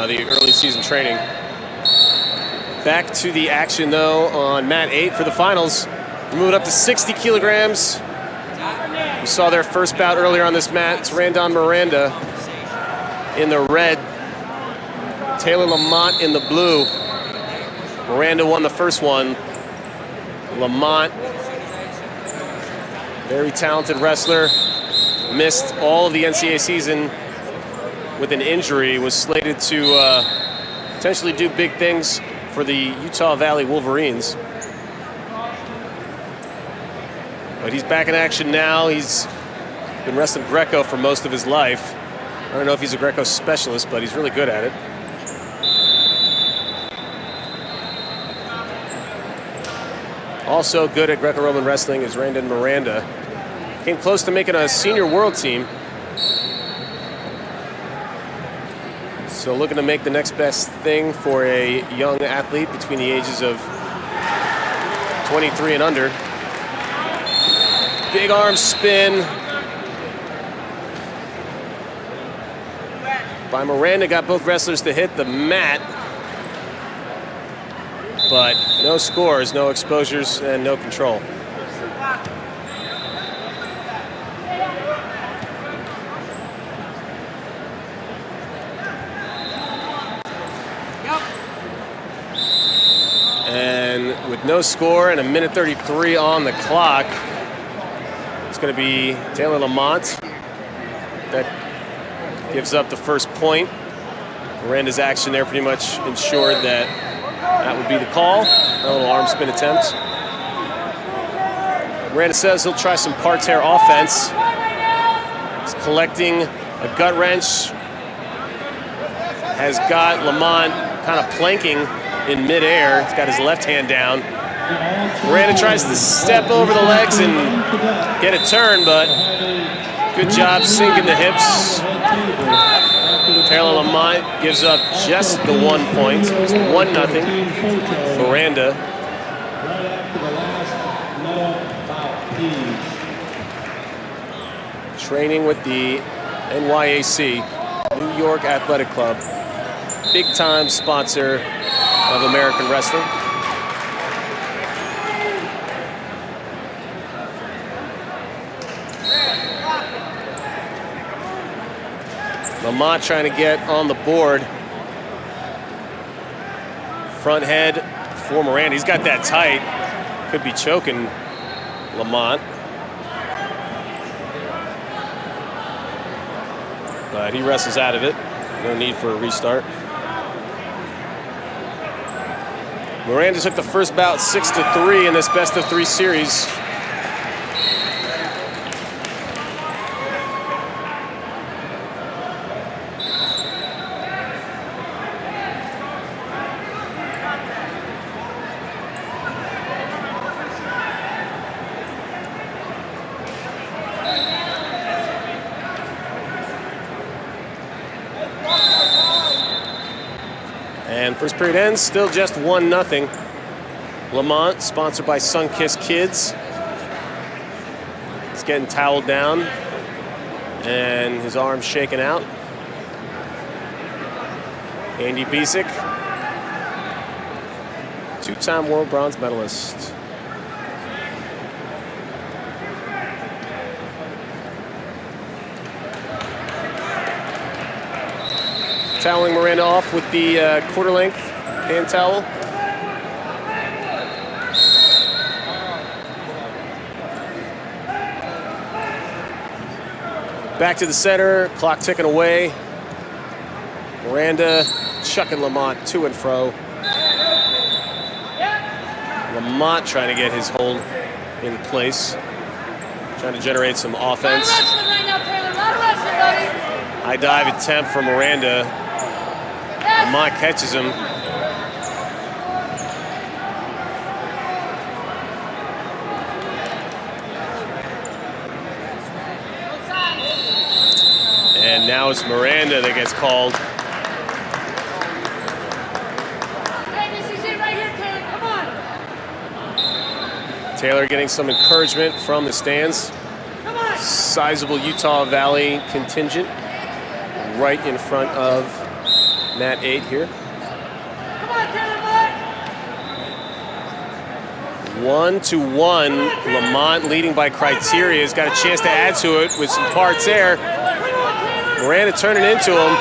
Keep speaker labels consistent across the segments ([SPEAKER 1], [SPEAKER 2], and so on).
[SPEAKER 1] the early season training. Back to the action, though, on mat 8 for the finals. We move it up to 60 kilograms. We saw their first bout earlier on this mat. It's Randon Miranda in the red, Taylor Lamont in the blue. Miranda won the first one. Lamont, very talented wrestler, missed all of the NCAA season with an injury, was slated to potentially do big things for the Utah Valley Wolverines. But he's back in action now. He's been wrestling Greco for most of his life. I don't know if he's a Greco specialist, but he's really good at it. Also good at Greco-Roman wrestling is Randon Miranda. Came close to making a senior world team. So looking to make the next best thing for a young athlete between the ages of 23 and under. Big arm spin by Miranda, got both wrestlers to hit the mat, but no scores, no exposures, and no control. And with no score and a minute 33 on the clock, it's going to be Taylor Lamont that gives up the first point. Miranda's action there pretty much ensured that that would be the call. A little arm spin attempt. Miranda says he'll try some parterre offense. He's collecting a gut wrench. Has got Lamont kind of planking in midair. He's got his left hand down. Miranda tries to step over the legs and get a turn, but good job sinking the hips. Taylor Lamont gives up just the 1 point. It's 1-0. Miranda. Training with the NYAC, New York Athletic Club. Big time sponsor of American wrestling. Lamont trying to get on the board. Front head for Miranda. He's got that tight. Could be choking Lamont. But he wrestles out of it. No need for a restart. Miranda took the first bout 6-3 in this best-of-3 series. And first period ends, still just 1-0. Lamont, sponsored by Sunkissed Kids. He's getting toweled down and his arm's shaking out. Andy Bisick, two-time world bronze medalist. Toweling Miranda off with the quarter-length hand towel. Back to the center, clock ticking away. Miranda chucking Lamont to and fro. Lamont trying to get his hold in place. Trying to generate some offense. High dive attempt for Miranda. Lamont catches him. And now it's Miranda that gets called.
[SPEAKER 2] Hey, this is it right here, Taylor. Come on.
[SPEAKER 1] Taylor getting some encouragement from the stands.
[SPEAKER 2] Come on.
[SPEAKER 1] Sizable Utah Valley contingent right in front of Mat 8 here.
[SPEAKER 2] Come on, Taylor, bud.
[SPEAKER 1] 1-1. Lamont leading by criteria. Has got a chance to add to it with some parts there. Miranda turning into him.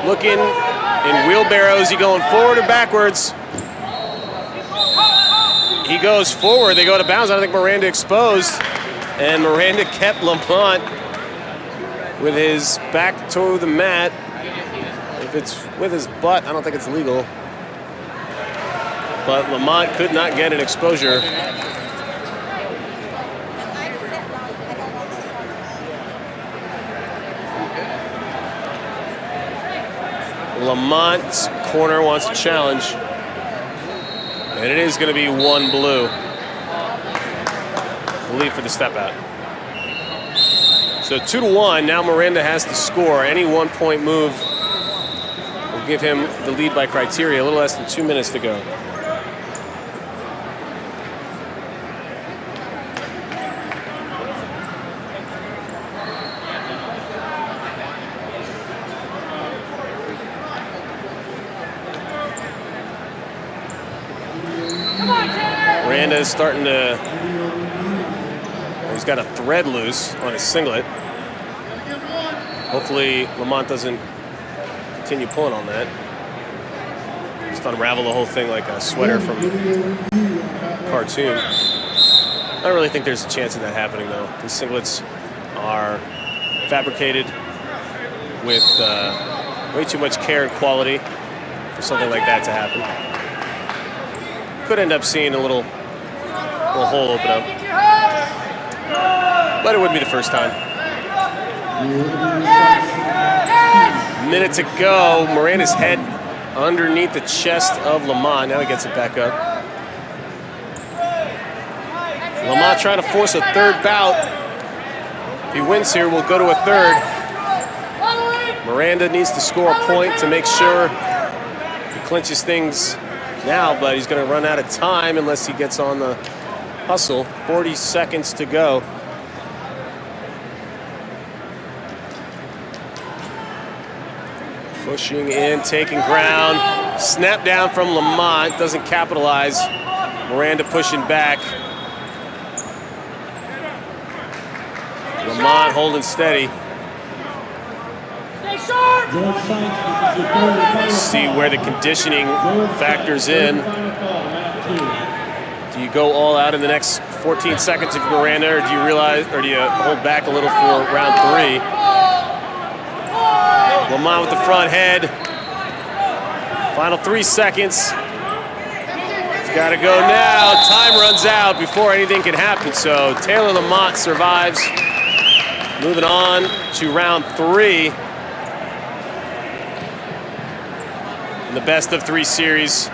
[SPEAKER 1] Looking in wheelbarrows. He going forward or backwards? He goes forward. They go to bounds. I don't think Miranda exposed. And Miranda kept Lamont with his back to the mat. If it's with his butt, I don't think it's legal. But Lamont could not get an exposure. Lamont's corner wants a challenge. And it is going to be 1 blue. Lead for the step out. So 2-1. Now Miranda has to score. Any 1-point move will give him the lead by criteria. A little less than 2 minutes to go. Miranda is starting to, he's got a thread loose on his singlet. Hopefully Lamont doesn't continue pulling on that. Just unravel the whole thing like a sweater from a cartoon. I don't really think there's a chance of that happening though. These singlets are fabricated with way too much care and quality for something like that to happen. Could end up seeing a little hole open up. But it wouldn't be the first time. Minute to go. Miranda's head underneath the chest of Lamont. Now he gets it back up. Lamont trying to force a third bout. If he wins here, we'll go to a third. Miranda needs to score a point to make sure he clinches things now, but he's going to run out of time unless he gets on the hustle. 40 seconds to go. Pushing in, taking ground. Snap down from Lamont, doesn't capitalize. Miranda pushing back. Lamont holding steady. See where the conditioning factors in. Do you go all out in the next 14 seconds if you're Miranda, or do you realize, or do you hold back a little for round 3? Lamont with the front head. Final 3 seconds. He's got to go now. Time runs out before anything can happen. So Taylor Lamont survives. Moving on to round 3. In the best of 3 series.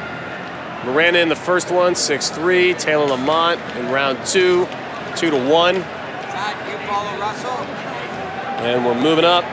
[SPEAKER 1] Miranda in the first one, 6-3. Taylor Lamont in round 2, 2-1.
[SPEAKER 3] Todd, you follow Russell?
[SPEAKER 1] And we're moving up.